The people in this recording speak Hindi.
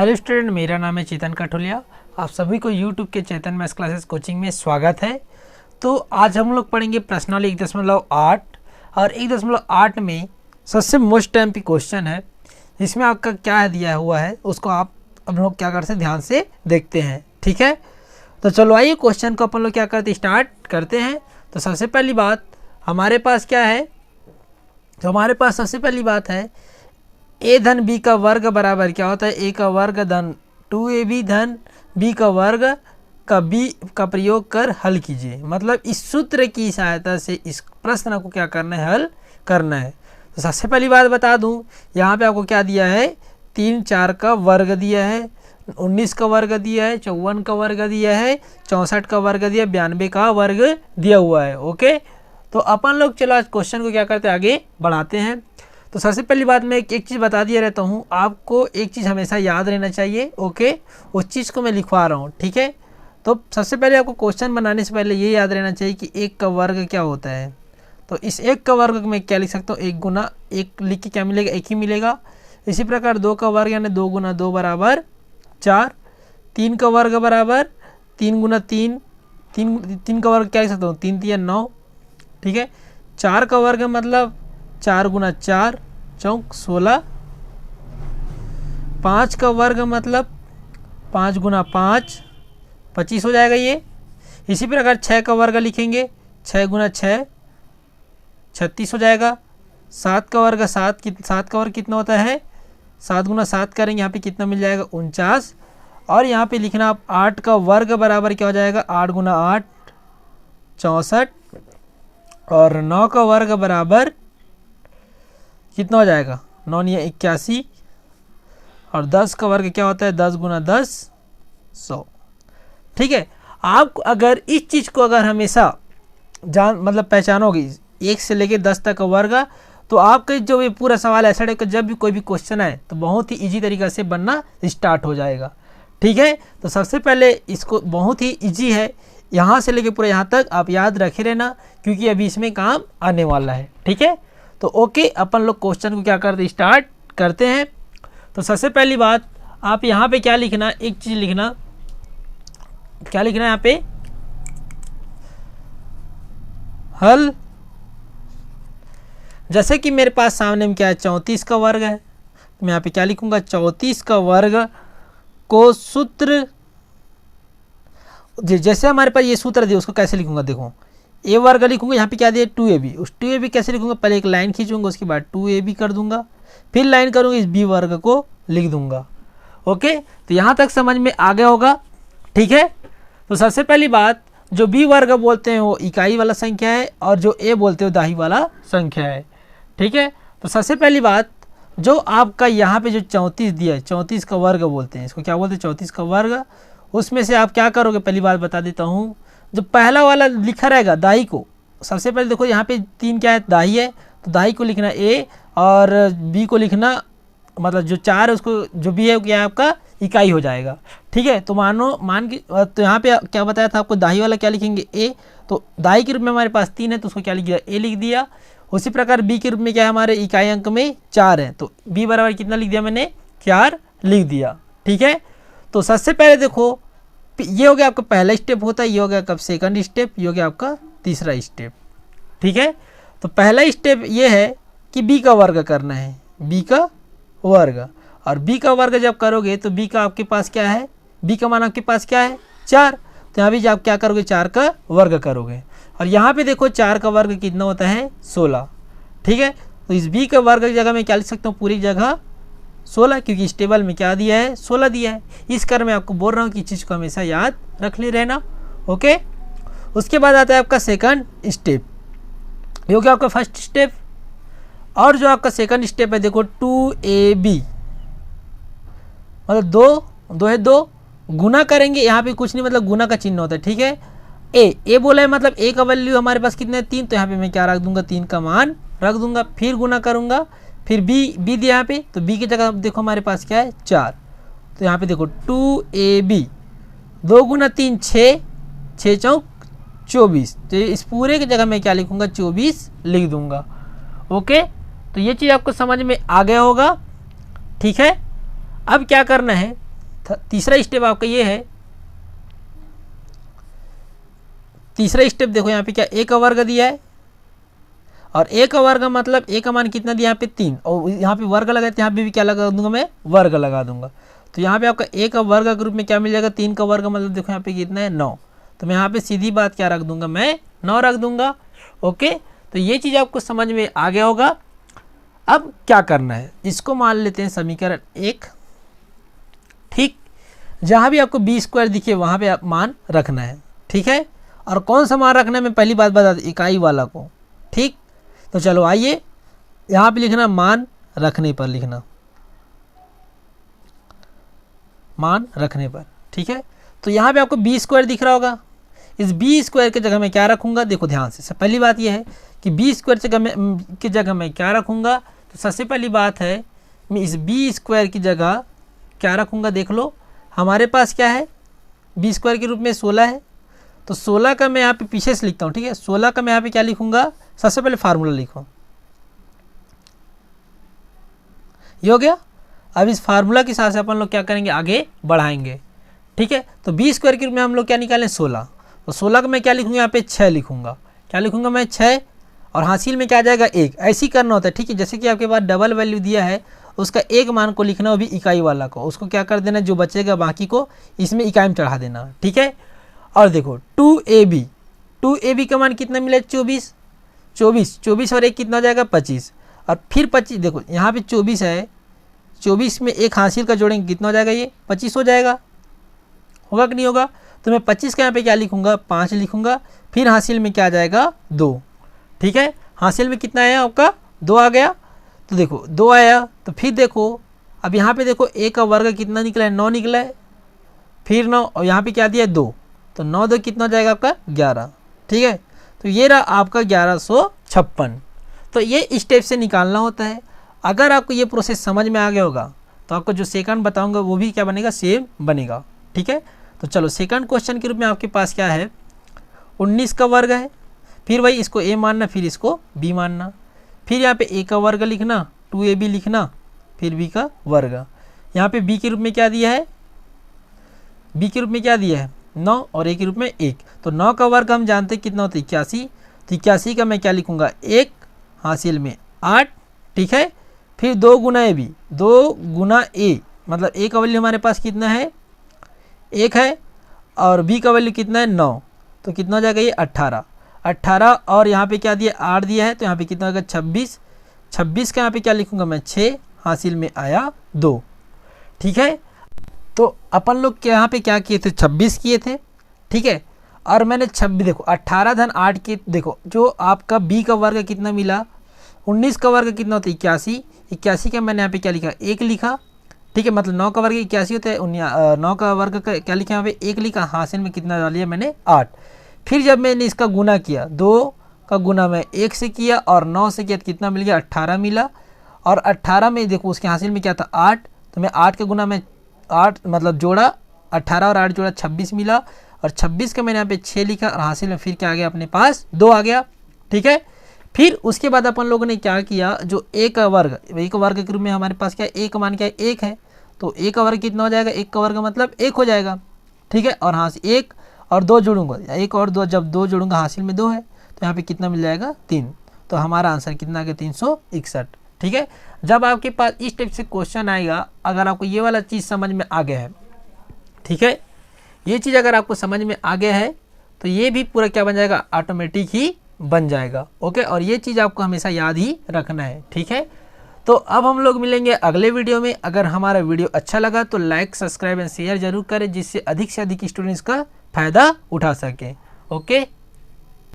हेलो स्टूडेंट, मेरा नाम है चेतन कठोलिया। आप सभी को यूट्यूब के चेतन मैथ्स क्लासेस कोचिंग में स्वागत है। तो आज हम लोग पढ़ेंगे प्रश्नावली 1.8 और 1.8 में सबसे मोस्ट टाइम की क्वेश्चन है, जिसमें आपका क्या दिया हुआ है उसको आप हम लोग क्या करते हैं ध्यान से देखते हैं। ठीक है, तो चलो आइए क्वेश्चन को अपन लोग क्या करते स्टार्ट करते हैं। तो सबसे पहली बात हमारे पास क्या है, तो हमारे पास सबसे पहली बात है ए धन बी का वर्ग बराबर क्या होता है, ए का वर्ग धन 2ab धन बी का वर्ग का बी का प्रयोग कर हल कीजिए। मतलब इस सूत्र की सहायता से इस प्रश्न को क्या करना है, हल करना है। तो सबसे पहली बात बता दूं, यहाँ पे आपको क्या दिया है, 3 4 का वर्ग दिया है, 19 का वर्ग दिया है, 54 का वर्ग दिया है, 64 का वर्ग दिया, 92 का वर्ग दिया हुआ है। ओके, तो अपन लोग चलो आज क्वेश्चन को क्या करते हैं, आगे बढ़ाते हैं। तो सबसे पहली बात मैं एक चीज़ बता दिया रहता हूँ, आपको एक चीज़ हमेशा याद रहना चाहिए। ओके, उस चीज़ को मैं लिखवा रहा हूँ। ठीक है, तो सबसे पहले आपको क्वेश्चन बनाने से पहले ये याद रहना चाहिए कि 1 का वर्ग क्या होता है। तो इस 1 का वर्ग में क्या लिख सकता हूँ, 1 गुना 1 लिख के क्या मिलेगा, 1 ही मिलेगा। इसी प्रकार 2 का वर्ग यानी 2 गुना 2 बराबर 4। 3 का वर्ग बराबर 3 गुना 3, 3 का वर्ग क्या लिख सकता हूँ, 3 3 9। ठीक है, 4 का वर्ग मतलब 4 गुना 4 चौक 16। 5 का वर्ग मतलब 5 गुना 5 25 हो जाएगा ये। इसी प्रकार 6 का वर्ग लिखेंगे, 6 गुना 6 36 हो जाएगा। 7 का वर्ग 7 का वर्ग कितना होता है, 7 गुना 7 करेंगे, यहाँ पे कितना मिल जाएगा 49। और यहाँ पे लिखना आप 8 का वर्ग बराबर क्या हो जाएगा, 8 गुना 8 64। और 9 का वर्ग बराबर कितना हो जाएगा, 9 या 81। और 10 का वर्ग क्या होता है, 10 गुना 10 100। ठीक है, आप अगर इस चीज़ को अगर हमेशा मतलब पहचानोगे 1 से लेकर 10 तक का वर्ग, तो आपका जो ये पूरा सवाल ऐसा है कि जब भी कोई भी क्वेश्चन आए तो बहुत ही इजी तरीके से बनना स्टार्ट हो जाएगा। ठीक है, तो सबसे पहले इसको बहुत ही इजी है, यहाँ से लेके पूरा यहाँ तक आप याद रखे रहना, क्योंकि अभी इसमें काम आने वाला है। ठीक है, तो ओके, अपन लोग क्वेश्चन को क्या करते स्टार्ट करते हैं। तो सबसे पहली बात आप यहाँ पे क्या लिखना, एक चीज़ लिखना, क्या लिखना है यहाँ पे, हल। जैसे कि मेरे पास सामने में क्या है, 34 का वर्ग है, तो मैं यहाँ पे क्या लिखूंगा, 34 का वर्ग को सूत्र, जैसे हमारे पास ये सूत्र दिया उसको कैसे लिखूंगा, देखो ए वर्ग लिखूंगा, यहाँ पे क्या दिया 2ab, उस 2ab कैसे लिखूंगा, पहले एक लाइन खींचूंगा, उसके बाद 2ab कर दूंगा, फिर लाइन करूंगा, इस b वर्ग को लिख दूंगा। ओके, तो यहाँ तक समझ में आ गया होगा। ठीक है, तो सबसे पहली बात जो b वर्ग बोलते हैं वो इकाई वाला संख्या है, और जो a बोलते हैं दाही वाला संख्या है। ठीक है, तो सबसे पहली बात जो आपका यहाँ पे जो 34 दिया है, 34 का वर्ग बोलते हैं, इसको क्या बोलते हैं, 34 का वर्ग। उसमें से आप क्या करोगे, पहली बात बता देता हूँ, जो पहला वाला लिखा रहेगा दाही को, सबसे पहले देखो यहाँ पे 3 क्या है, दाही है, तो दाही को लिखना a, और b को लिखना मतलब जो 4 है उसको, जो b है वो क्या है आपका इकाई हो जाएगा। ठीक है, तो तो यहाँ पे क्या बताया था आपको, दाही वाला क्या लिखेंगे a, तो दाही के रूप में हमारे पास 3 है तो उसको क्या लिख दिया, a लिख दिया। उसी प्रकार b के रूप में क्या है, हमारे इकाई अंक में 4 है, तो b बराबर कितना लिख दिया मैंने, 4 लिख दिया। ठीक है, तो सबसे पहले देखो ये हो गया आपका पहला स्टेप होता है, ये हो गया आपका सेकंड स्टेप, ये हो गया आपका तीसरा स्टेप। ठीक है, तो पहला स्टेप ये है कि b का वर्ग करना है, b का वर्ग, और b का वर्ग जब करोगे तो b का आपके पास क्या है, b का मान आपके पास क्या है 4, तो यहाँ भी आप क्या करोगे 4 का वर्ग करोगे, और यहाँ पे देखो 4 का वर्ग कितना होता है 16। ठीक है, तो इस b का वर्ग की जगह मैं क्या लिख सकता हूँ, पूरी जगह 16, क्योंकि इस टेबल में क्या दिया है, 16 दिया है। इस कर मैं आपको बोल रहा हूँ कि चीज़ को हमेशा याद रख ले रहना। ओके, उसके बाद आता है आपका सेकंड स्टेप, ये हो गया आपका फर्स्ट स्टेप। और जो आपका सेकंड स्टेप है देखो 2ab, मतलब 2 है 2 गुना करेंगे, यहाँ पे कुछ नहीं, मतलब गुना का चिन्ह होता है। ठीक है, ए बोला है मतलब a का वैल्यू हमारे पास कितने 3, तो यहाँ पे मैं क्या रख दूंगा, 3 का मान रख दूंगा, फिर गुना करूंगा, फिर b दिया यहाँ पे, तो b की जगह देखो हमारे पास क्या है 4, तो यहाँ पे देखो 2ab, 2 गुना 3 6, 6 चौक 24, तो इस पूरे की जगह मैं क्या लिखूंगा, 24 लिख दूंगा। ओके, तो ये चीज़ आपको समझ में आ गया होगा। ठीक है, अब क्या करना है, तीसरा स्टेप आपका ये है, तीसरा स्टेप देखो यहाँ पे क्या a का वर्ग दिया है, और a का वर्ग मतलब a का मान कितना दिया यहाँ पे 3, और यहाँ पे वर्ग लगा तो यहाँ पे भी क्या लगा दूंगा मैं, वर्ग लगा दूंगा। तो यहाँ पे आपका a का वर्ग के रूप में क्या मिल जाएगा, 3 का वर्ग मतलब देखो यहाँ पे कितना है 9, तो मैं यहाँ पे सीधी बात क्या रख दूंगा, मैं 9 रख दूंगा। ओके, तो ये चीज़ आपको समझ में आ गया होगा। अब क्या करना है, इसको मान लेते हैं समीकरण 1, ठीक। जहाँ भी आपको बी स्क्वायर दिखे वहाँ पे आप मान रखना है, ठीक है। और कौन सा मान रखना है मैं पहली बात बता दूँ, इकाई वाला को, ठीक। तो चलो आइए यहाँ पे लिखना, मान रखने पर लिखना, मान रखने पर, ठीक है। तो यहाँ पे आपको बी स्क्वायर दिख रहा होगा, इस बी स्क्वायर की जगह मैं क्या रखूँगा, देखो ध्यान से। पहली बात यह है कि बी स्क्वायर की जगह मैं क्या रखूँगा, तो सबसे पहली बात है मैं इस बी स्क्वायर की जगह क्या रखूँगा, देख लो हमारे पास क्या है, बी स्क्वायर के रूप में 16 है, तो 16 का मैं यहाँ पे पीछे से लिखता हूँ, ठीक है। 16 का मैं यहाँ पे क्या लिखूँगा, सबसे पहले फार्मूला लिखो, ये हो गया। अब इस फार्मूला के हिसाब से अपन लोग क्या करेंगे, आगे बढ़ाएंगे, ठीक है। तो बी स्क्वायर के रूप में हम लोग क्या निकालें, 16, तो 16 का मैं क्या लिखूँगा, यहाँ पे 6 लिखूँगा, क्या लिखूँगा मैं 6, और हासिल में क्या आ जाएगा 1, ऐसे ही करना होता है, ठीक है। जैसे कि आपके पास डबल वैल्यू दिया है, उसका एक मान को लिखना, वो भी इकाई वाला को, उसको क्या कर देना, जो बचेगा बाकी को इसमें इकाई में चढ़ा देना, ठीक है। और देखो 2ab का मान कितना मिला, 24 और 1 कितना हो जाएगा 25, और फिर 25, देखो यहाँ पे 24 है, 24 में एक हासिल का जोड़ेंगे कितना हो जाएगा, ये 25 हो जाएगा, होगा कि नहीं होगा। तो मैं 25 का यहाँ पे क्या लिखूँगा, 5 लिखूँगा, फिर हासिल में क्या आ जाएगा 2, ठीक है। हासिल में कितना आया आपका, 2 आ गया, तो देखो 2 आया, तो फिर देखो अब यहाँ पे देखो a का वर्ग कितना निकला है, 9 निकला है, फिर 9, और यहाँ पे क्या दिया है 2, तो 9 2 कितना हो जाएगा आपका 11, ठीक है। तो ये रहा आपका 1156। तो ये स्टेप से निकालना होता है। अगर आपको ये प्रोसेस समझ में आ गया होगा तो आपको जो सेकंड बताऊंगा वो भी क्या बनेगा, सेम बनेगा, ठीक है। तो चलो सेकंड क्वेश्चन के रूप में आपके पास क्या है, 19 का वर्ग है, फिर भाई इसको a मानना, फिर इसको b मानना, फिर यहाँ पे a का वर्ग लिखना, 2ab लिखना, फिर b का वर्ग। यहाँ पे b के रूप में क्या दिया है, b के रूप में क्या दिया है 9, और a के रूप में 1, तो 9 का वर्ग हम जानते हैं कितना होता है 81, तो 81 का मैं क्या लिखूँगा 1, हासिल में 8, ठीक है। फिर 2 गुना a b, 2 गुना a मतलब a का वैल्यू हमारे पास कितना है 1 है, और b का वैल्यू कितना है 9, तो कितना हो जाएगा ये 18, और यहाँ पे क्या दिया 8 दिया है, तो यहाँ पे कितना होगा 26 का यहाँ पे क्या लिखूँगा मैं 6, हासिल में आया 2, ठीक है। तो अपन लोग यहाँ पे क्या किए थे, 26 किए थे, ठीक है। और मैंने 26 देखो 18 धन 8 के, देखो जो आपका b का वर्ग कितना मिला, 19 का वर्ग कितना होता है 81 का मैंने यहाँ पे क्या लिखा 1 लिखा, ठीक है। मतलब 9 का वर्ग 81 होता है, 9 का वर्ग का क्या लिखा यहाँ पे 1 लिखा, हासिल में कितना डाल लिया मैंने 8। फिर जब मैंने इसका गुना किया, 2 का गुना मैं 1 से किया और 9 से किया तो कितना मिल गया 18 मिला, और 18 में देखो उसके हासिल में क्या था 8, तो मैं 8 का गुना में 8 मतलब जोड़ा, 18 और 8 जोड़ा 26 मिला, और 26 का मैंने यहाँ पे 6 लिखा, और हासिल में फिर क्या आ गया अपने पास 2 आ गया, ठीक है। फिर उसके बाद अपन लोगों ने क्या किया, जो a का वर्ग के रूप में हमारे पास क्या है, a का मान क्या है 1 है, तो a का वर्ग कितना हो जाएगा, 1 का वर्ग मतलब 1 हो जाएगा, ठीक है। और हासिल 1 और 2 जोड़ूंगा, 1 और 2 जब 2 जोड़ूंगा हासिल में 2 है, तो यहाँ पे कितना मिल जाएगा 3, तो हमारा आंसर कितना आ गया 361, ठीक है। जब आपके पास इस टाइप से क्वेश्चन आएगा, अगर आपको ये वाला चीज़ समझ में आ गया है, ठीक है, ये चीज़ अगर आपको समझ में आ गया है तो ये भी पूरा क्या बन जाएगा, ऑटोमेटिक ही बन जाएगा, ओके। और ये चीज़ आपको हमेशा याद ही रखना है, ठीक है। तो अब हम लोग मिलेंगे अगले वीडियो में। अगर हमारा वीडियो अच्छा लगा तो लाइक, सब्सक्राइब एंड शेयर जरूर करें, जिससे अधिक से अधिक स्टूडेंट्स का फ़ायदा उठा सकें, ओके।